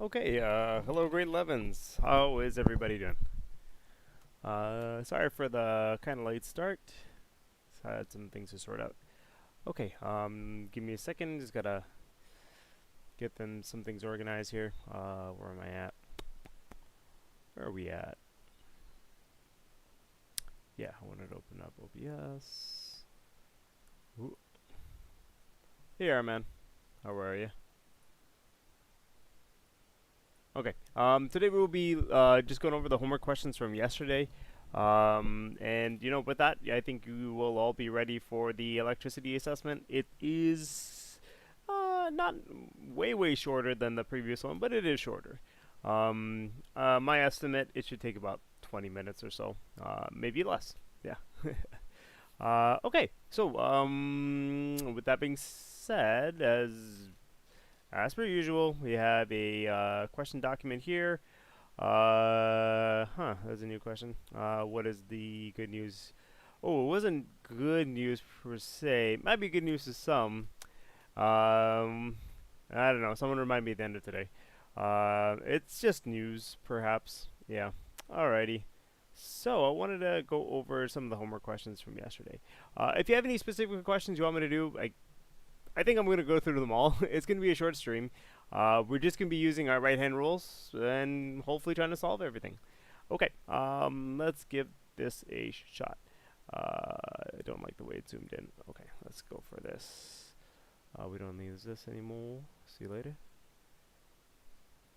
Okay, hello grade 11s. How is everybody doing? Sorry for the kind of late start. Just had some things to sort out. Okay, give me a second. Just gotta get some things organized here. Where am I at? Where are we at? Yeah, I wanted to open up OBS. Ooh. Here, man. How are you? Okay. Today we will be just going over the homework questions from yesterday. And with that, I think you will all be ready for the electricity assessment. It is not way shorter than the previous one, but it is shorter. My estimate, it should take about 20 minutes or so, maybe less. Yeah. Okay. So, with that being said, as per usual, we have a question document here. That's a new question. What is the good news? Oh, it wasn't good news per se. Might be good news to some. Um, I don't know. Someone remind me at the end of today. It's just news, perhaps. Yeah. Alrighty. So I wanted to go over some of the homework questions from yesterday. If you have any specific questions you want me to do, I think I'm going to go through them all. It's going to be a short stream. We're just going to be using our right hand rules and hopefully trying to solve everything. Okay, let's give this a shot. I don't like the way it zoomed in. Okay, let's go for this. We don't use this anymore. See you later.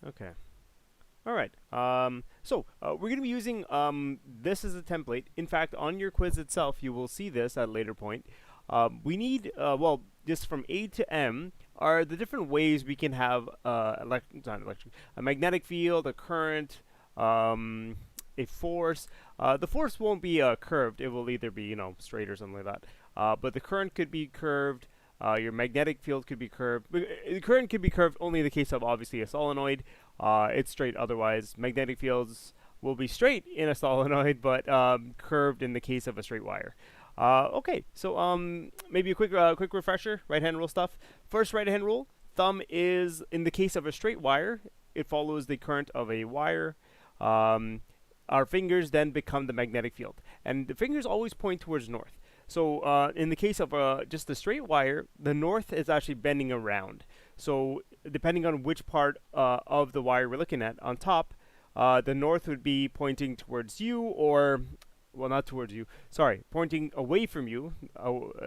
Okay. All right. We're going to be using this as a template. In fact, on your quiz itself, you will see this at a later point. We need, just from A to M are the different ways we can have a magnetic field, a current, a force. The force won't be curved. It will either be, straight or something like that. But the current could be curved. Your magnetic field could be curved. The current could be curved only in the case of, obviously, a solenoid. It's straight otherwise. Magnetic fields will be straight in a solenoid, but curved in the case of a straight wire. Okay, so maybe a quick refresher. Right hand rule stuff. First, right hand rule. Thumb is in the case of a straight wire. It follows the current of a wire. Our fingers then become the magnetic field, and the fingers always point towards north. So in the case of just the straight wire, the north is actually bending around. So depending on which part of the wire we're looking at, on top, the north would be pointing towards you, or well, not towards you. Sorry, pointing away from you,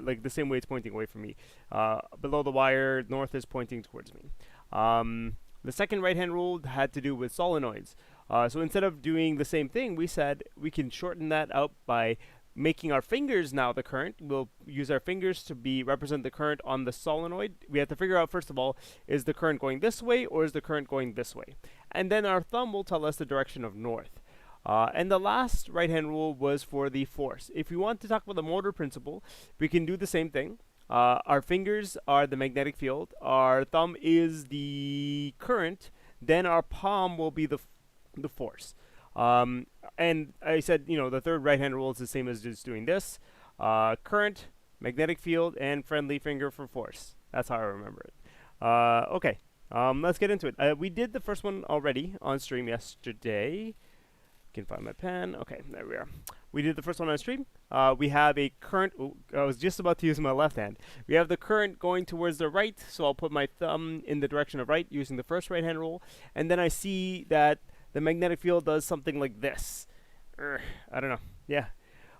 like the same way it's pointing away from me. Below the wire, north is pointing towards me. The second right-hand rule had to do with solenoids. So instead of doing the same thing, we said we can shorten that out by making our fingers now the current. We'll use our fingers to represent the current on the solenoid. We have to figure out, first of all, is the current going this way or is the current going this way? And then our thumb will tell us the direction of north. And the last right-hand rule was for the force. If we want to talk about the motor principle, we can do the same thing. Our fingers are the magnetic field. Our thumb is the current. Then our palm will be the force. And I said, the third right-hand rule is the same as just doing this. Current, magnetic field, and friendly finger for force. That's how I remember it. Okay, let's get into it. We did the first one already on stream yesterday. Can find my pen. Okay, there we are. We did the first one on stream. We have a current. I was just about to use my left hand. We have the current going towards the right, so I'll put my thumb in the direction of right using the first right-hand rule. And then I see that the magnetic field does something like this. I don't know. Yeah.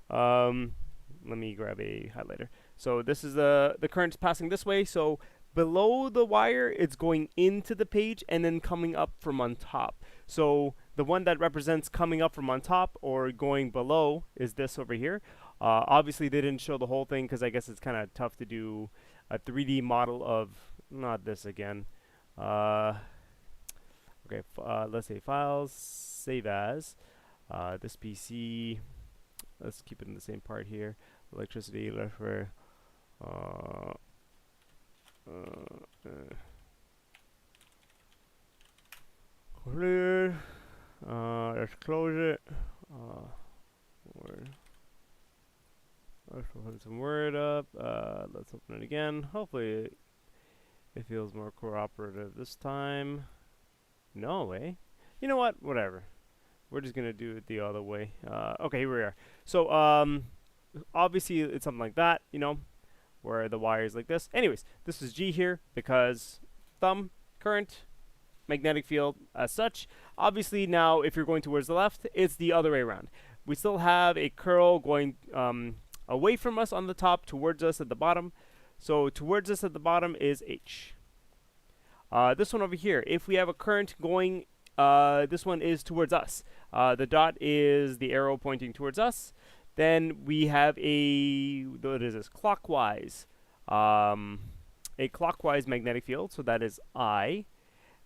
Let me grab a highlighter. So this is the current's passing this way. So below the wire, it's going into the page and then coming up from on top. So the one that represents coming up from on top or going below is this over here. Obviously, they didn't show the whole thing because I guess it's kind of tough to do a 3D model of, not this again. Okay, let's say files, save as. This PC, let's keep it in the same part here. Electricity, for clear. Let's close it. Let's put some word up. Let's open it again. Hopefully it feels more cooperative this time. No way. You know what? Whatever. We're just gonna do it the other way. Okay, here we are. So obviously it's something like that, you know, where the wire is like this. Anyways, this is G here because thumb, current, magnetic field as such. Obviously now if you're going towards the left, it's the other way around. We still have a curl going away from us on the top, towards us at the bottom. So towards us at the bottom is H. This one over here, if we have a current going, this one is towards us. The dot is the arrow pointing towards us. Then we have what is this? Clockwise. A clockwise magnetic field, so that is I.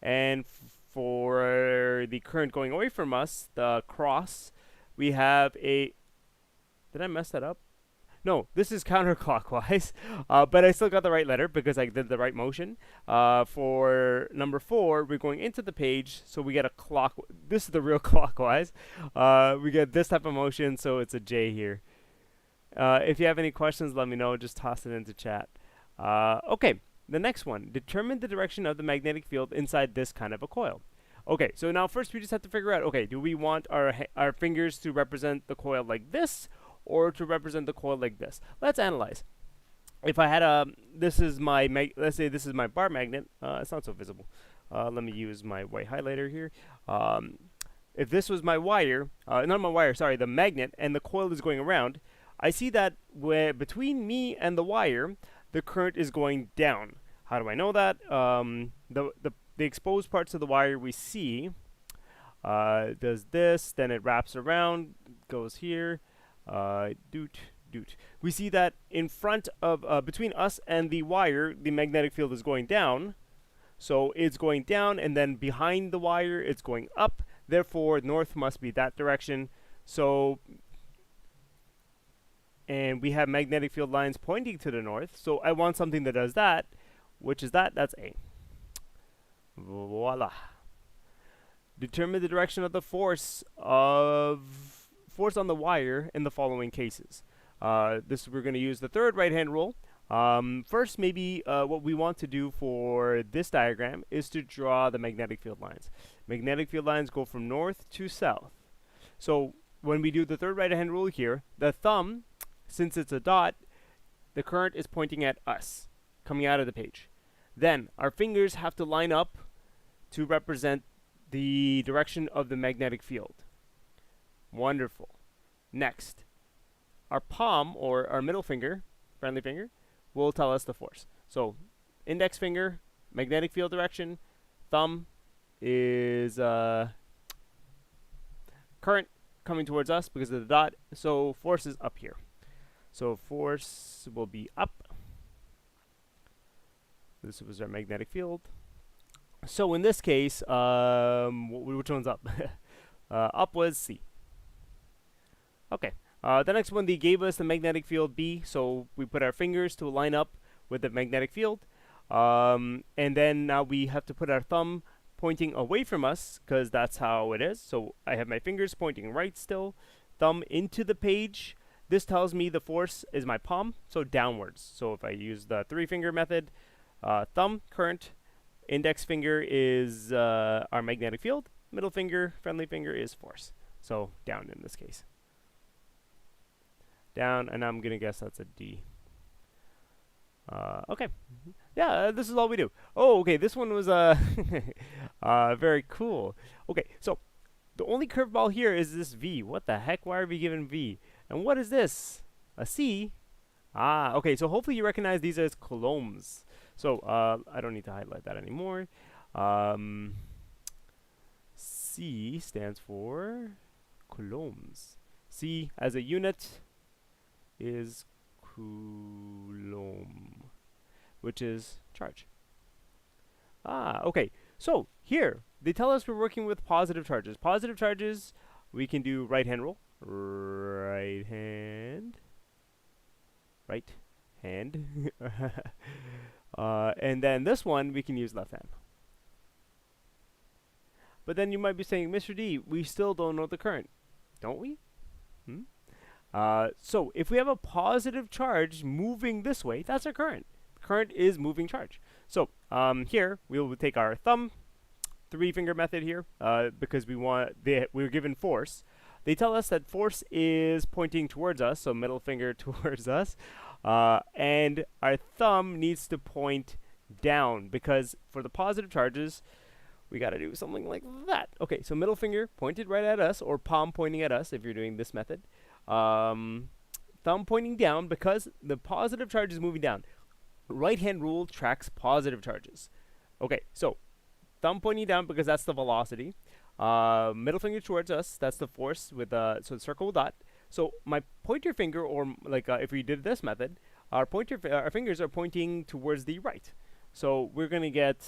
And for the current going away from us, the cross, we have a... Did I mess that up? No, this is counterclockwise, but I still got the right letter because I did the right motion. For number 4, we're going into the page, so we get a clock. This is the real clockwise. We get this type of motion, so it's a J here. If you have any questions, let me know. Just toss it into chat. Okay, the next one. Determine the direction of the magnetic field inside this kind of a coil. Okay, so now first we just have to figure out, okay, do we want our fingers to represent the coil like this, or to represent the coil like this? Let's analyze. If I had this is my let's say this is my bar magnet. It's not so visible. Let me use my white highlighter here. If this was my wire, not my wire, sorry, the magnet, and the coil is going around, I see that between me and the wire, the current is going down. How do I know that? The exposed parts of the wire we see does this, then it wraps around, goes here. Doot. We see that in front of, between us and the wire, the magnetic field is going down. So it's going down, and then behind the wire, it's going up. Therefore, north must be that direction. So, and we have magnetic field lines pointing to the north. So I want something that does that, which is that. That's A. Voila. Determine the direction of the force on the wire in the following cases. We're going to use the third right-hand rule. First, maybe what we want to do for this diagram is to draw the magnetic field lines. Magnetic field lines go from north to south. So when we do the third right-hand rule here, the thumb, since it's a dot, the current is pointing at us, coming out of the page. Then our fingers have to line up to represent the direction of the magnetic field. Wonderful. Next, our palm, or our middle finger, friendly finger, will tell us the force. So index finger, magnetic field direction. Thumb is current coming towards us because of the dot. So force is up here. So force will be up. This was our magnetic field. So in this case, which one's up? Up was C. Okay. The next one, they gave us the magnetic field B, so we put our fingers to line up with the magnetic field. And then now we have to put our thumb pointing away from us, because that's how it is. So I have my fingers pointing right still, thumb into the page. This tells me the force is my palm, so downwards. So if I use the 3-finger method, thumb, current, index finger is our magnetic field, middle finger, friendly finger is force. So down in this case. Down, and I'm gonna guess that's a D. Okay, yeah, this is all we do. Oh, okay, this one was very cool. Okay, so the only curveball here is this V. What the heck? Why are we given V? And what is this? A C? Ah, okay, so hopefully you recognize these as coulombs. So I don't need to highlight that anymore. C stands for coulombs. C as a unit is coulomb, which is charge. Ah, okay. So here, they tell us we're working with positive charges. Positive charges, we can do right-hand rule. Right hand. Right hand. And then this one, we can use left hand. But then you might be saying, Mr. D, we still don't know the current. Don't we? So if we have a positive charge moving this way, that's our current. Current is moving charge. So here we will take our thumb three-finger method here because we're given force. They tell us that force is pointing towards us, so middle finger towards us, and our thumb needs to point down because for the positive charges, we got to do something like that. Okay, so middle finger pointed right at us, or palm pointing at us if you're doing this method. Thumb pointing down because the positive charge is moving down. Right hand rule tracks positive charges. Okay, so thumb pointing down because that's the velocity. Middle finger towards us, that's the force with so the circle dot. So my pointer finger, or like if we did this method, our fingers are pointing towards the right. So we're gonna get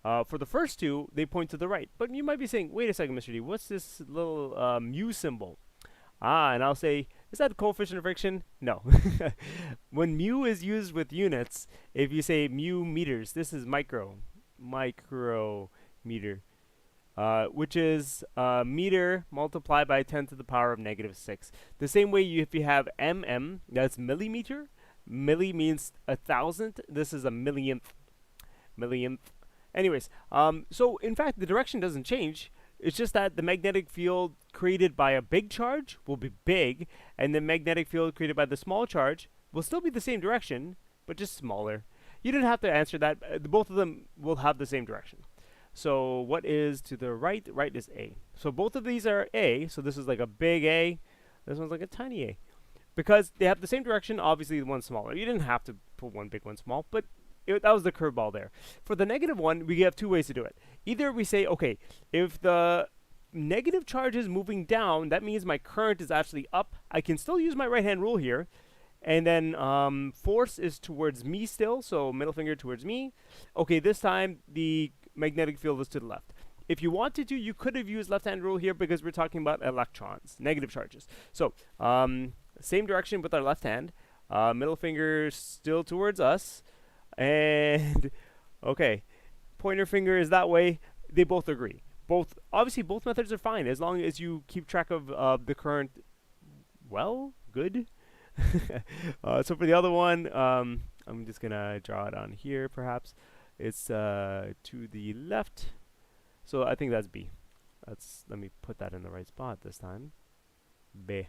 for the first two, they point to the right. But you might be saying, wait a second, Mr. D, what's this little mu symbol? And I'll say, is that the coefficient of friction? No. When mu is used with units, if you say mu meters, this is micrometer, which is meter multiplied by 10 to the power of -6. The same way if you have mm, that's millimeter. Milli means 1,000. This is a millionth. Anyways, so in fact, the direction doesn't change. It's just that the magnetic field created by a big charge will be big, and the magnetic field created by the small charge will still be the same direction, but just smaller. You don't have to answer that. Both of them will have the same direction. So what is to the right? Right is A. So both of these are A. So this is like a big A. This one's like a tiny A. Because they have the same direction, obviously the one's smaller. You didn't have to put one big, one small, but that was the curveball there. For the negative one, we have two ways to do it. Either we say, okay, if the negative charge is moving down, that means my current is actually up. I can still use my right-hand rule here. And then force is towards me still, so middle finger towards me. Okay, this time the magnetic field is to the left. If you wanted to, you could have used left-hand rule here because we're talking about electrons, negative charges. So same direction with our left hand. Middle finger still towards us. And okay, pointer finger is that way. They both agree. Obviously both methods are fine as long as you keep track of the current. Well, good. So for the other one, I'm just gonna draw it on here. Perhaps it's to the left. So I think that's B. Let me put that in the right spot this time. B.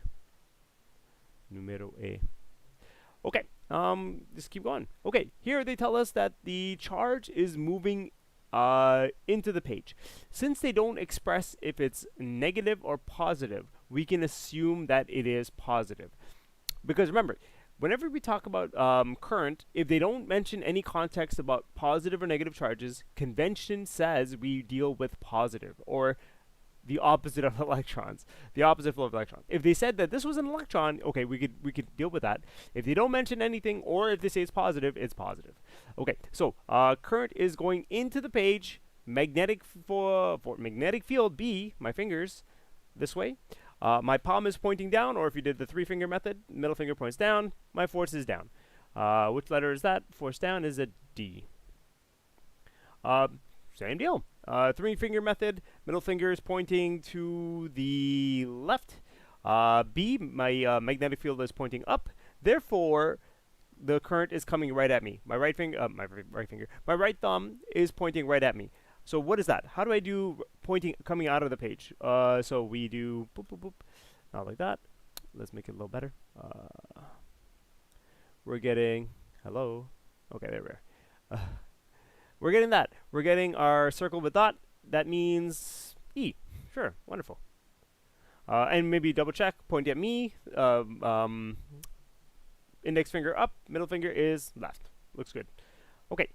Numero A. Okay, just keep going. Okay, here they tell us that the charge is moving into the page. Since they don't express if it's negative or positive, we can assume that it is positive. Because remember, whenever we talk about current, if they don't mention any context about positive or negative charges, convention says we deal with positive, or the opposite of electrons, the opposite flow of electrons. If they said that this was an electron, okay, we could deal with that. If they don't mention anything, or if they say it's positive, it's positive. Okay, so current is going into the page. Magnetic for magnetic field B, my fingers, this way. My palm is pointing down, or if you did the three-finger method, middle finger points down. My force is down. Which letter is that? Force down is a D. Same deal. Three-finger method, middle finger is pointing to the left. B, my magnetic field is pointing up. Therefore, the current is coming right at me. My right finger, my right thumb is pointing right at me. So what is that? How do I do coming out of the page? So we do boop, boop, boop. Not like that. Let's make it a little better. We're getting, hello. Okay, there we are. We're getting that. We're getting our circle with dot. That means E. Sure, wonderful. And maybe double check, point at me. Index finger up, middle finger is left. Looks good. Okay.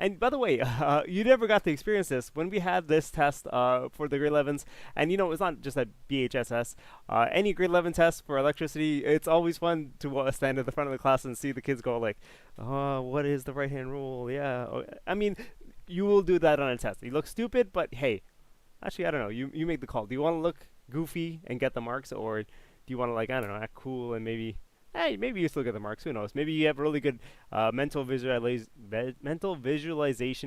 And by the way, you never got to experience this when we had this test for the grade 11s. And you know, it's not just a BHSS. Any grade 11 test for electricity, it's always fun to stand at the front of the class and see the kids go like, "Oh, what is the right-hand rule?" Yeah. I mean, you will do that on a test. You look stupid, but hey, actually, I don't know. You make the call. Do you want to look goofy and get the marks, or do you want to, like, I don't know, act cool and maybe... Hey, maybe you still get the marks. Who knows? Maybe you have really good mental visualization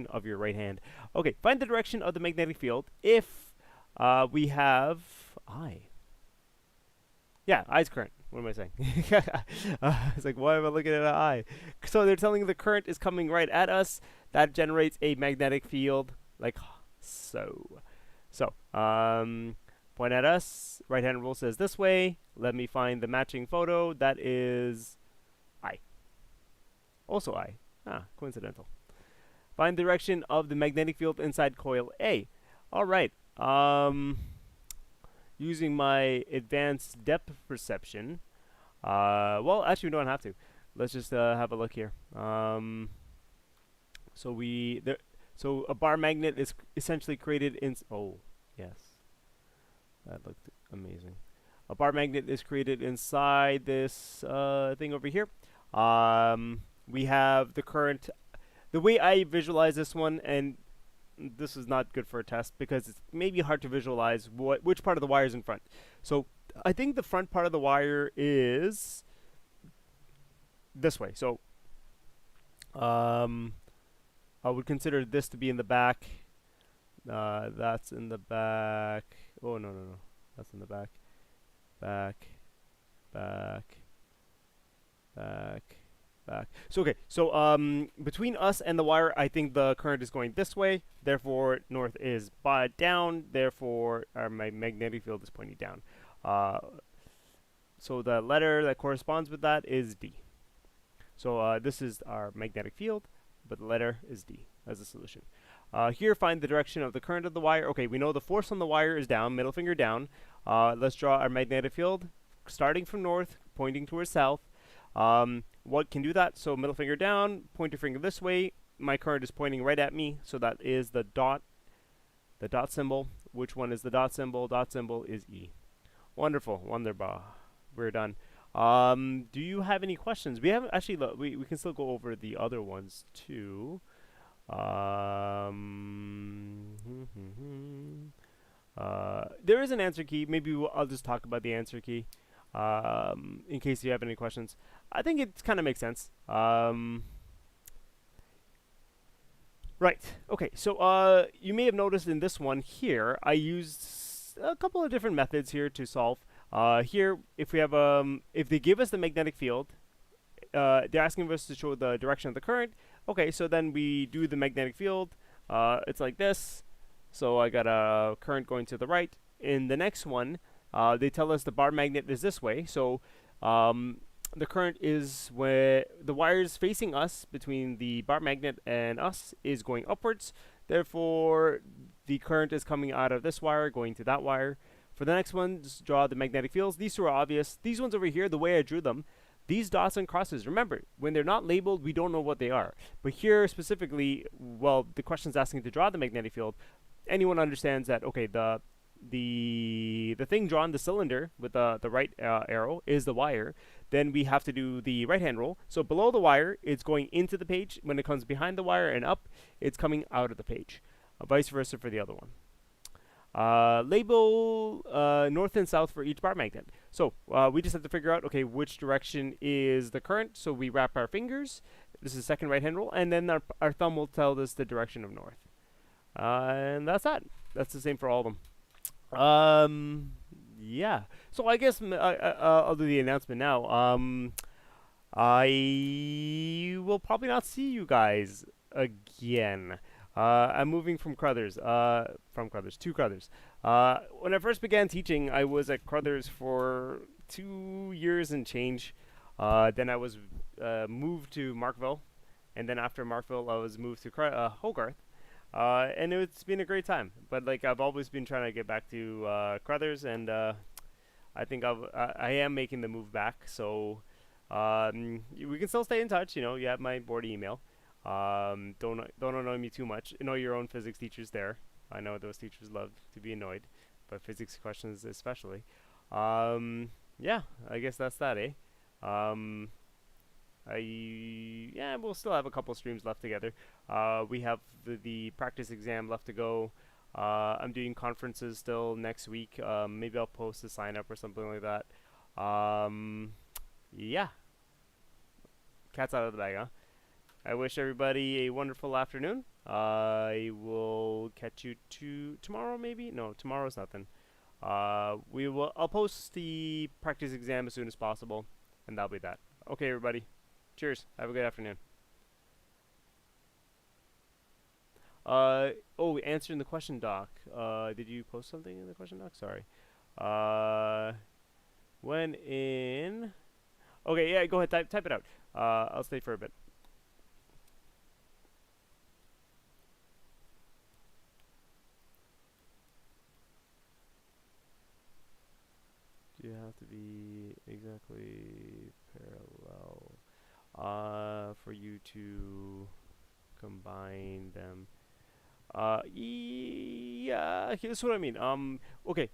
of your right hand. Okay, find the direction of the magnetic field if we have I. Yeah, I's current. What am I saying? It's like, why am I looking at an I? So they're telling the current is coming right at us. That generates a magnetic field, like So, point at us. Right hand rule says this way. Let me find the matching photo. That is I. Also I. Ah, coincidental. Find the direction of the magnetic field inside coil A. All right. Using my advanced depth perception. Well, actually, we don't have to. Let's just have a look here. So a bar magnet is essentially created in. Oh, yes, that looked amazing. A bar magnet is created inside this thing over here. We have the current. The way I visualize this one, and this is not good for a test because it's maybe hard to visualize which part of the wire is in front. So I think the front part of the wire is this way. So I would consider this to be in the back. That's in the back. Oh, no. That's in the back. Back. So, okay. So, between us and the wire, I think the current is going this way. Therefore, north is down. Therefore, my magnetic field is pointing down. So the letter that corresponds with that is D. So this is our magnetic field, but the letter is D as a solution. Here, find the direction of the current of the wire. Okay, we know the force on the wire is down, middle finger down. Let's draw our magnetic field, starting from north, pointing towards south. What can do that? So middle finger down, pointer finger this way. My current is pointing right at me, so that is the dot symbol. Which one is the dot symbol? Dot symbol is E. Wonderful, wunderbar. We're done. Do you have any questions? We haven't actually. We can still go over the other ones too. There is an answer key. Maybe I'll just talk about the answer key in case you have any questions. I think it kind of makes sense. Right. Okay. So you may have noticed in this one here, I used a couple of different methods here to solve. Here, if we have if they give us the magnetic field, they're asking us to show the direction of the current. Okay, so then we do the magnetic field. It's like this. So I got a current going to the right. In the next one, they tell us the bar magnet is this way. So the current is where the wires facing us between the bar magnet and us is going upwards. Therefore, the current is coming out of this wire, going to that wire. For the next one, just draw the magnetic fields. These two are obvious. These ones over here, the way I drew them, these dots and crosses, remember, when they're not labeled, we don't know what they are. But here specifically, well, the question is asking to draw the magnetic field. Anyone understands that, okay, the thing drawn, the cylinder with the right arrow is the wire. Then we have to do the right hand rule. So below the wire, it's going into the page. When it comes behind the wire and up, it's coming out of the page. Vice versa for the other one. Label north and south for each bar magnet. So we just have to figure out, okay, which direction is the current. So we wrap our fingers. This is the second right hand rule. And then our thumb will tell us the direction of north. And that's that. That's the same for all of them. Yeah. So I guess I'll do the announcement now. I will probably not see you guys again. I'm moving from Crothers, to Crothers. When I first began teaching, I was at Crothers for 2 years and change. Then I was moved to Markville, and then after Markville, I was moved to Hogarth. And it's been a great time. But like I've always been trying to get back to Crothers, and I think I am making the move back. So we can still stay in touch. You know, you have my board email. Don't annoy me too much. Annoy your own physics teachers there. I know those teachers love to be annoyed, but physics questions especially. Yeah, I guess that's that, eh? We'll still have a couple streams left together. We have the practice exam left to go. I'm doing conferences still next week. Maybe I'll post a sign up or something like that. Yeah. Cat's out of the bag, huh? I wish everybody a wonderful afternoon. I will catch you tomorrow, maybe? No, tomorrow's nothing. I'll post the practice exam as soon as possible, and that'll be that. Okay, everybody. Cheers. Have a good afternoon. Oh, answering the question doc. Did you post something in the question doc? Sorry. Uh, when in. Okay, yeah, go ahead. Type it out. I'll stay for a bit. Do you have to be exactly parallel for you to combine them? Yeah, here's what I mean. Okay.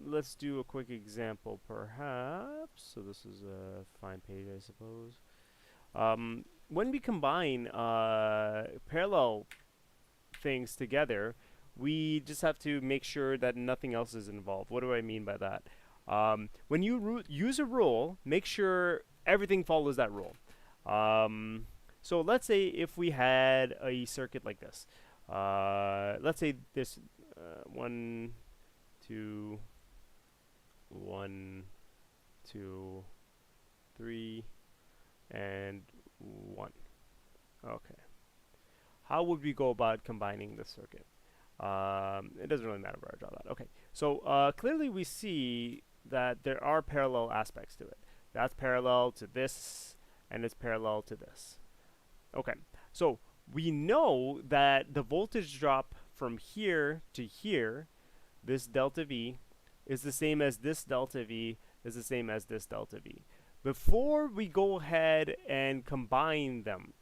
Let's do a quick example, perhaps. So this is a fine page, I suppose. When we combine parallel things together, we just have to make sure that nothing else is involved. What do I mean by that? When you use a rule, make sure everything follows that rule. So let's say if we had a circuit like this. Let's say this 1, 2, 1, 2, 3, and 1. Okay. How would we go about combining this circuit? It doesn't really matter where I draw that. Okay, so clearly we see that there are parallel aspects to it. That's parallel to this, and it's parallel to this. Okay, so we know that the voltage drop from here to here, this delta V, is the same as this delta V, is the same as this delta V. Before we go ahead and combine them,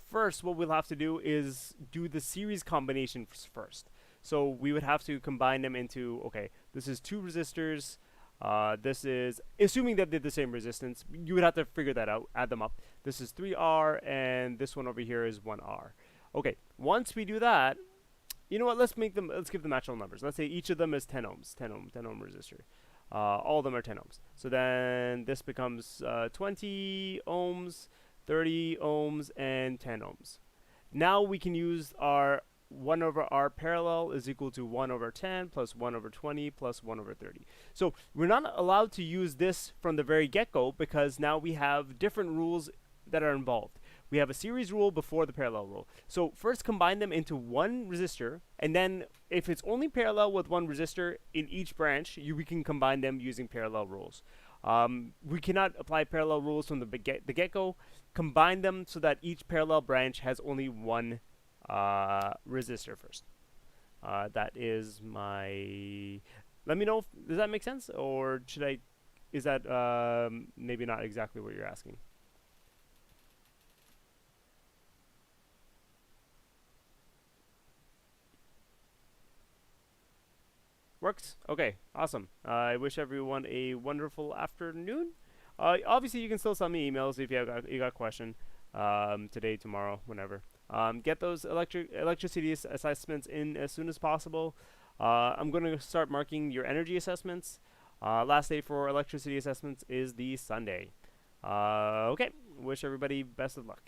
first what we'll have to do is do the series combination first. So we would have to combine them into, okay, this is 2 resistors, this is, assuming that they're the same resistance, you would have to figure that out, add them up. This is 3R, and this one over here is 1R. Okay, once we do that, you know what, let's give them actual numbers. Let's say each of them is 10 ohms, 10 ohm resistor. All of them are 10 ohms. So then this becomes 20 ohms, 30 ohms, and 10 ohms. Now we can use our 1 over R parallel is equal to 1 over 10 plus 1 over 20 plus 1 over 30. So we're not allowed to use this from the very get-go because now we have different rules that are involved. We have a series rule before the parallel rule. So first combine them into one resistor, and then if it's only parallel with one resistor in each branch, we can combine them using parallel rules. We cannot apply parallel rules from the get-go. Combine them so that each parallel branch has only one resistor first. That is my. Let me know. Does that make sense, or should I? Is that maybe not exactly what you're asking? Works? Okay, awesome. I wish everyone a wonderful afternoon. Obviously, you can still send me emails if you got a question today, tomorrow, whenever. Get those electricity assessments in as soon as possible. I'm going to start marking your energy assessments. Last day for electricity assessments is the Sunday. Okay, wish everybody best of luck.